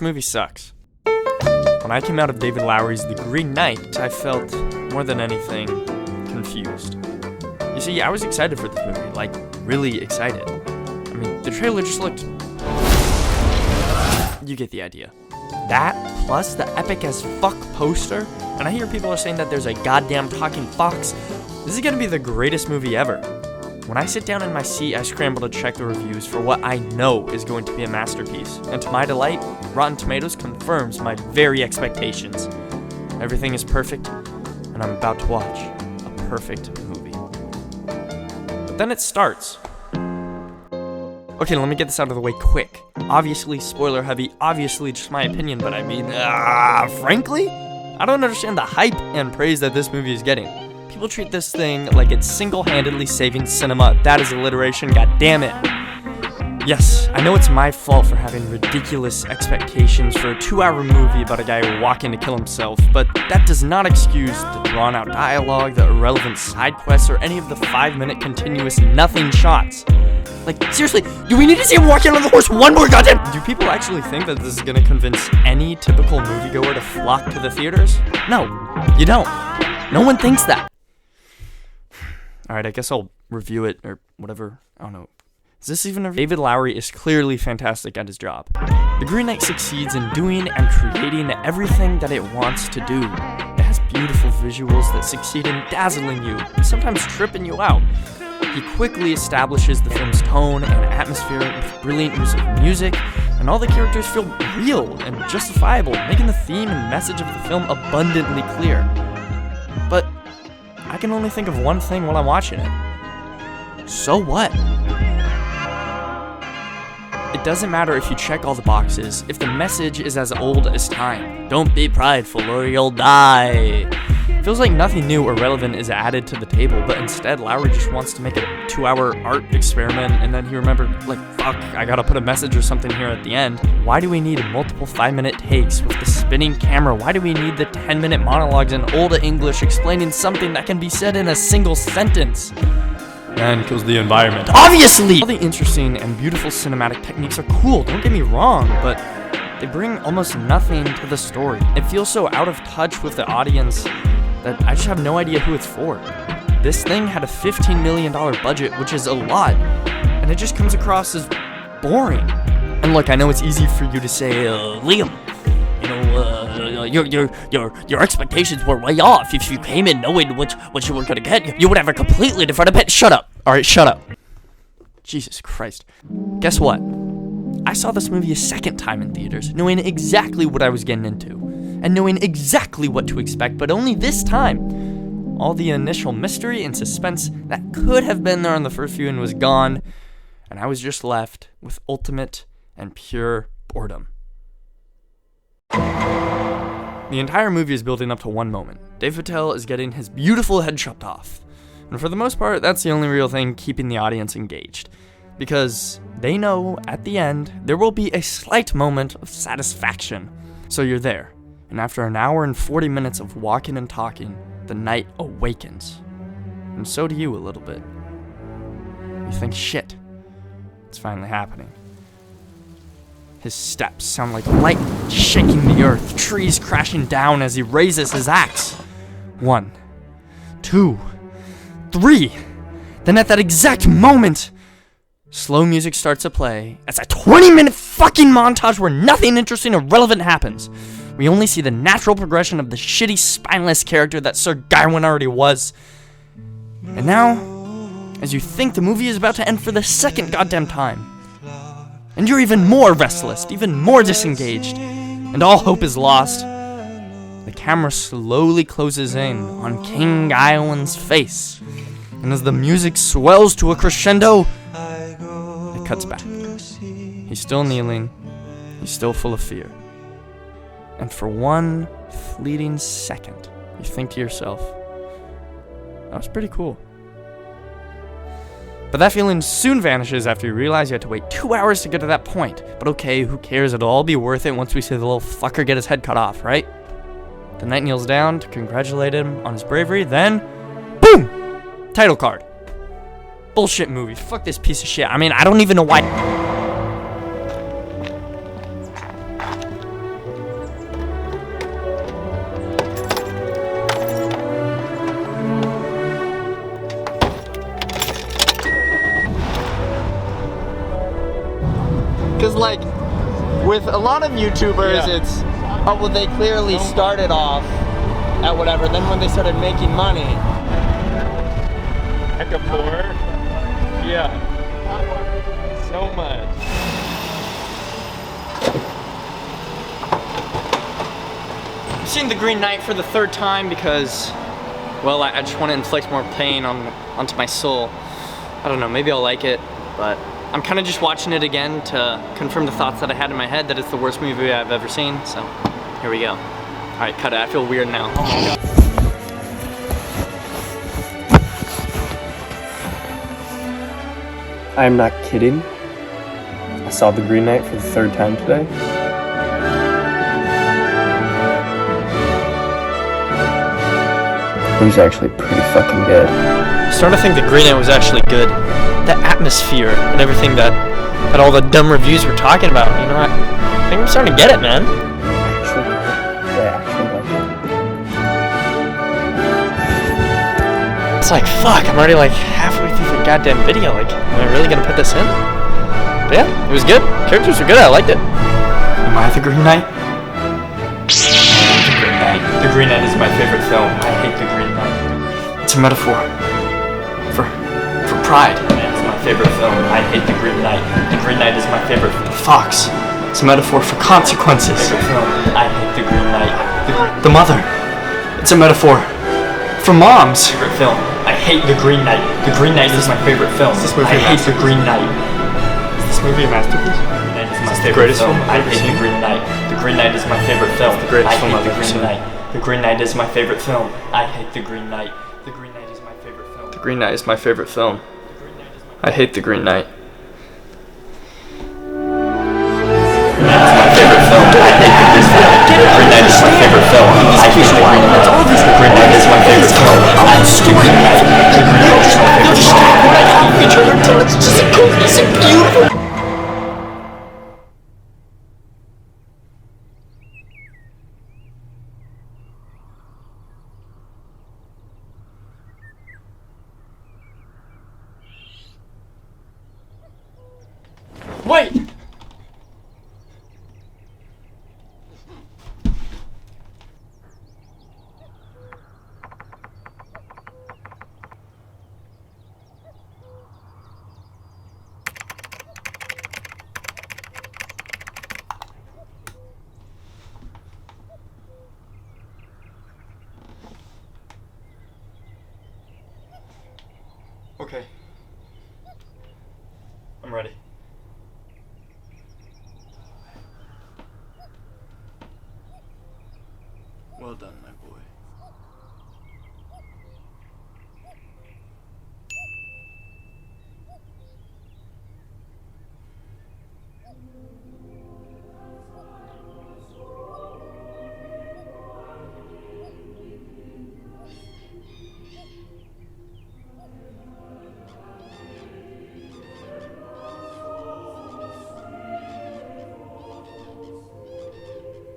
movie sucks. When I came out of David Lowery's The Green Knight, I felt, more than anything, confused. You see, I was excited for this movie, like, really excited. I mean, the trailer just looked... You get the idea. That, plus the epic as fuck poster, and I hear people are saying that there's a goddamn talking fox. This is gonna be the greatest movie ever. When I sit down in my seat, I scramble to check the reviews for what I know is going to be a masterpiece. And to my delight, Rotten Tomatoes confirms my very expectations. Everything is perfect, and I'm about to watch a perfect movie. But then it starts. Okay, let me get this out of the way quick. Obviously, spoiler heavy, obviously just my opinion, but I mean, frankly, I don't understand the hype and praise that this movie is getting. People treat this thing like it's single-handedly saving cinema. That is alliteration, god damn it. Yes, I know it's my fault for having ridiculous expectations for a 2-hour movie about a guy walking to kill himself, but that does not excuse the drawn-out dialogue, the irrelevant side quests, or any of the 5-minute continuous nothing shots. Like, seriously, do we need to see him walking on the horse one more goddamn? Do people actually think that this is gonna convince any typical moviegoer to flock to the theaters? No, you don't. No one thinks that. Alright, I guess I'll review it, or whatever. I don't know. Is this even a... David Lowery is clearly fantastic at his job. The Green Knight succeeds in doing and creating everything that it wants to do. It has beautiful visuals that succeed in dazzling you, and sometimes tripping you out. He quickly establishes the film's tone and atmosphere with brilliant use of music, and all the characters feel real and justifiable, making the theme and message of the film abundantly clear. But I can only think of one thing while I'm watching it. So what? It doesn't matter if you check all the boxes, if the message is as old as time. Don't be prideful or you'll die. Feels like nothing new or relevant is added to the table, but instead Lowery just wants to make a 2-hour art experiment, and then he remembered, like, fuck, I gotta put a message or something here at the end. Why do we need multiple 5-minute takes with the spinning camera? Why do we need the 10-minute monologues in Old English explaining something that can be said in a single sentence? And kills the environment. Obviously! All the interesting and beautiful cinematic techniques are cool, don't get me wrong, but they bring almost nothing to the story. It feels so out of touch with the audience that I just have no idea who it's for. This thing had a $15 million budget, which is a lot, and it just comes across as boring. And look, I know it's easy for you to say, Liam, you know, your expectations were way off. If you came in knowing what you were gonna get, you would have a completely different opinion. Shut up. All right, shut up. Jesus Christ. Guess what? I saw this movie a second time in theaters, knowing exactly what I was getting into, and knowing exactly what to expect, but only this time, all the initial mystery and suspense that could have been there on the first viewing was gone, and I was just left with ultimate and pure boredom. The entire movie is building up to one moment. Dave Patel is getting his beautiful head chopped off, and for the most part, that's the only real thing keeping the audience engaged, because they know at the end there will be a slight moment of satisfaction. So you're there. And after an hour and 40 minutes of walking and talking, the knight awakens. And so do you a little bit. You think, shit, it's finally happening. His steps sound like lightning shaking the earth, trees crashing down as he raises his axe. 1, 2, 3. Then at that exact moment, slow music starts to play. It's a 20-minute fucking montage where nothing interesting or relevant happens. We only see the natural progression of the shitty, spineless character that Sir Gawain already was. And now, as you think the movie is about to end for the second goddamn time, and you're even more restless, even more disengaged, and all hope is lost, the camera slowly closes in on King Gawain's face, and as the music swells to a crescendo, it cuts back. He's still kneeling, he's still full of fear. And for one fleeting second, you think to yourself, that was pretty cool. But that feeling soon vanishes after you realize you had to wait 2 hours to get to that point. But okay, who cares? It'll all be worth it once we see the little fucker get his head cut off, right? The knight kneels down to congratulate him on his bravery, then, boom! Title card. Bullshit movie. Fuck this piece of shit. I mean, I don't even know why. like, with a lot of YouTubers, it's, oh, well, they clearly started off at whatever, then when they started making money. Heck of poor. Yeah. So much. I've seen The Green Knight for the 3rd time because, well, I just want to inflict more pain onto my soul. I don't know, maybe I'll like it, but I'm kind of just watching it again to confirm the thoughts that I had in my head that it's the worst movie I've ever seen, so here we go. Alright, cut it. I feel weird now. Oh my god. I'm not kidding. I saw The Green Knight for the 3rd time today. It was actually pretty fucking good. I'm starting to think The Green Knight was actually good. The atmosphere and everything that all the dumb reviews were talking about, you know what? I think I'm starting to get it, man. It's like, fuck, I'm already like halfway through the goddamn video. Like, am I really gonna put this in? But yeah, it was good. Characters were good, I liked it. Am I the Green Knight? The Green Knight. The Green Knight is my favorite film. I hate The Green Knight. It's a metaphor for pride. It's my favorite film. I hate The Green Knight. The Green Knight is my favorite film. The Fox. It's a metaphor for consequences. Favorite film. I hate The Green Knight. The Mother. It's a metaphor for moms. Favorite film. I hate The Green Knight. The Green Knight is my favorite film. I hate The Green Knight. Is this movie a masterpiece? Is the greatest film I hate The Green Knight. The Green Knight is my favorite film. The greatest film I hate I've ever The Green seen. Knight. The Green Knight is my favorite film. I hate The Green Knight. The Green Knight is my favorite film. The Green Knight is my favorite film. I hate The Green Knight. The Green Knight is my favorite film. I hate The Green Knight. The Green Knight is my favorite film. I hate The Green Knight. The Green Knight is my favorite film. It's just a cohesive, beautiful. Wait! Okay. I'm ready. Well done, my boy.